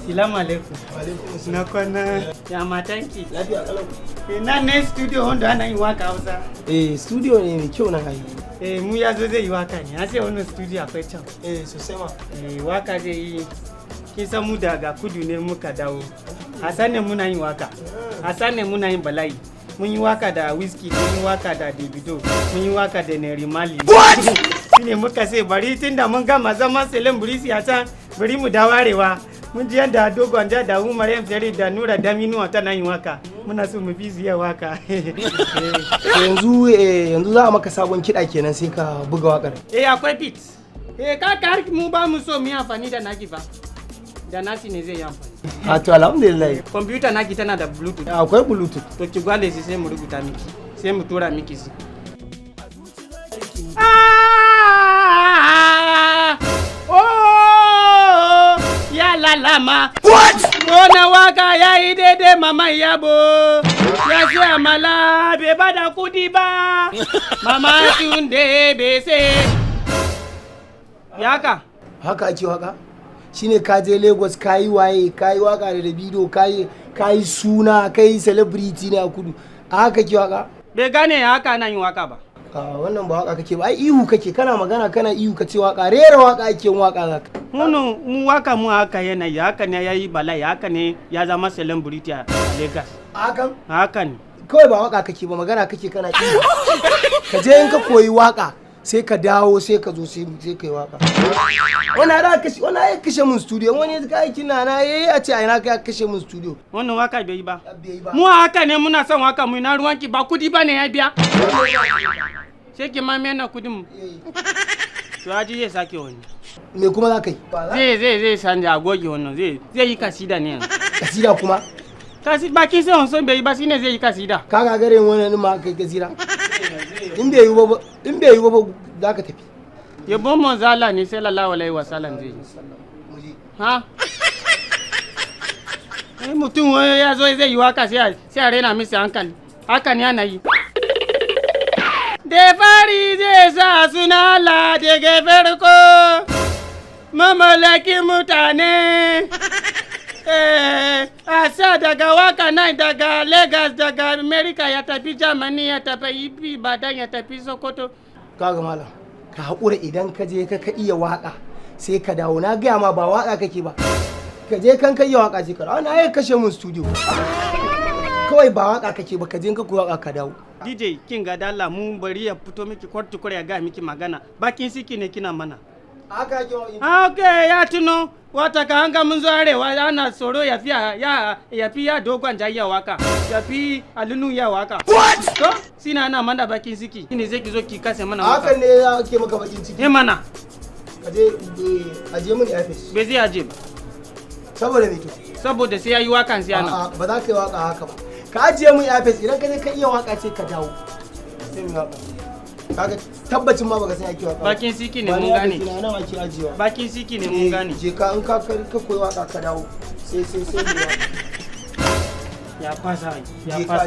Salamu alaikum. Alaikum na kwana ya matanki. Lafiya kalau. Na ne studio wanda ana yin waka Hausa. Studio ne mai kyau nan ai. Mu ya zo zai yi waka ne. An sai wannan studio akwai can. Sosai ma. Waka zai yi. Kin san mu daga kudu ne muka dawo. Hassan ne muna yin waka. Hassan ne muna yin bala'i. Mun yi waka da Whiskey, mun yi waka da Davido, mun yi waka da Neri Mali. What? Shine muka sai bari tunda mun gama zaman celebrity a can bari mu dawarewa. Mun ji yadda Dogon da Umar M Ferry da Nura Daminuwa tana yin waka. Muna so mu bi su waka. Yanzu za a maka sabon kiɗa kenan sai ka buga wakar. Akwai beat. Kaka mu ba mu so mu yi amfani da naki ba. Da nasi ne zai yi amfani. To alhamdulillah. Computer naki tana da Bluetooth. Akwai Bluetooth. To ki gwale shi sai mu rubuta miki. Sai mu tura miki shi. Ya lalama. What? Kona waka ya yi daidai mama yabo. Ya ce amala bai bada kudi ba. Mama tunde bai sai. Yaka? Haka ake waka? Shine ka je Lagos kayi waye, kayi waka da Davido, kayi suna, kai celebrity ne a kudu. A haka ke waka? Bai gane haka nan yin waka ba. Wannan ba waka kake ba, ai ihu kake, kana magana kana ihu kace waka, rera waka ake yin waka zaka. Mu waka mu haka yana yi, haka ne yayi bala'i, haka ne ya zama celebrity a Lagos. Hakan? Haka ne. Kawai ba waka kake ba, magana kake kana ihu. Ka je in ka koyi waka sai ka dawo sai ka zo sai kai waka. Wani ya kashe mun studio, wani ya aikin na yayi a ce a ina ka kashe mun studio. Wannan waka bai yi ba. Mu haka ne muna son waka mu na ruwanki ba kudi ba ne ya biya. Sai ki ma mena kudin mu. To aji zai sake wani. Me kuma za ka yi? Zai sanja agoge wannan zai yi kasida ne yanzu. Kasida kuma? Kasida ba kin sai son bai yi ba shine zai yi kasida. Ka ga gare wannan ma kai kasida. In bai yi ba za ka tafi. Yabon manzala ne sai sallallahu alaihi wasallam zai yi. Ha? Mutum ya zo zai yi waka sai a rena misi hankali. Haka ne ana yi. Da fari zai sa suna la daga farko. Mamalakin mutane. A sa daga waka nan daga Lagos daga America ya tafi Germany ya tafi Ibadan ya tafi Sokoto. Kaga malam, ka haƙura idan ka je ka iya waka sai ka dawo. Na gaya ma ba waka kake ba. Ka je kan ka iya waka sai ka dawo. Na yi kashe mun studio. Kawai ba waka kake ba, ka je ka koyi waka ka dawo. DJ kin ga dalla mu bari ya fito miki kwartukur ya ga miki magana. Bakin siki ne kina mana. Haka ake wani. Okay, ya tuno wata ka hanga mun zo arewa ana tsoro ya fi ya dogon jayya waka. Ya fi alunu ya waka. What? To sina ana mana bakin siki. Kine zai ki zo ki kase mana waka. Hakan ne ya ke maka bakin ciki. Mana. Aje mun office. Bai zai aje ba. Saboda me to? Saboda sai yayi wakan sai ana. Ba za ka yi waka haka ba. Ka ajiye mun office idan ka je ka iya waka sai ka dawo. Sai mu waka. Kaga tabbacin ma baka san ake waka. Bakin siki ne mun gane. Nan ake ajiyewa. Bakin siki ne mun gane. Je ka in ka koyi waka ka dawo. Sai mu waka. Ya fasa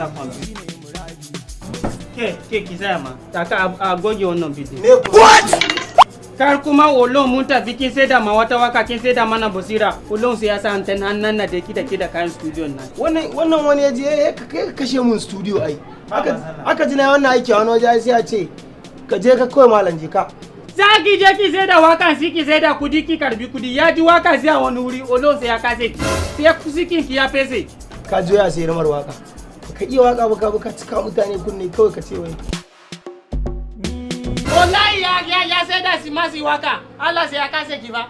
kwamfi. Ke ki saya ma. Taka a goge wannan bidiyo. What? Kar kuma olon mun tafi kin sai da ma wata waka kin sai da mana basira. Olon sai ya sa anten hannan na da kida kayan studio nan. Wannan wani ya je ka kashe mun studio ai. Aka ji na wannan aiki a wani waje sai ya ce ka je ka koyi malam je ka. Za ki je ki sai da wakan si ki sai da kudi ki karbi kudi ya ji waka sai a wani wuri olon sai ya kase ki. Sai kusikin ki ya fese. Ka zo ya sai ramar waka. Ka iya waka ba ka cika mutane kunne kawai ka ce wai. Wallahi ya sai da si masi waka. Allah sai ya kase ki ba.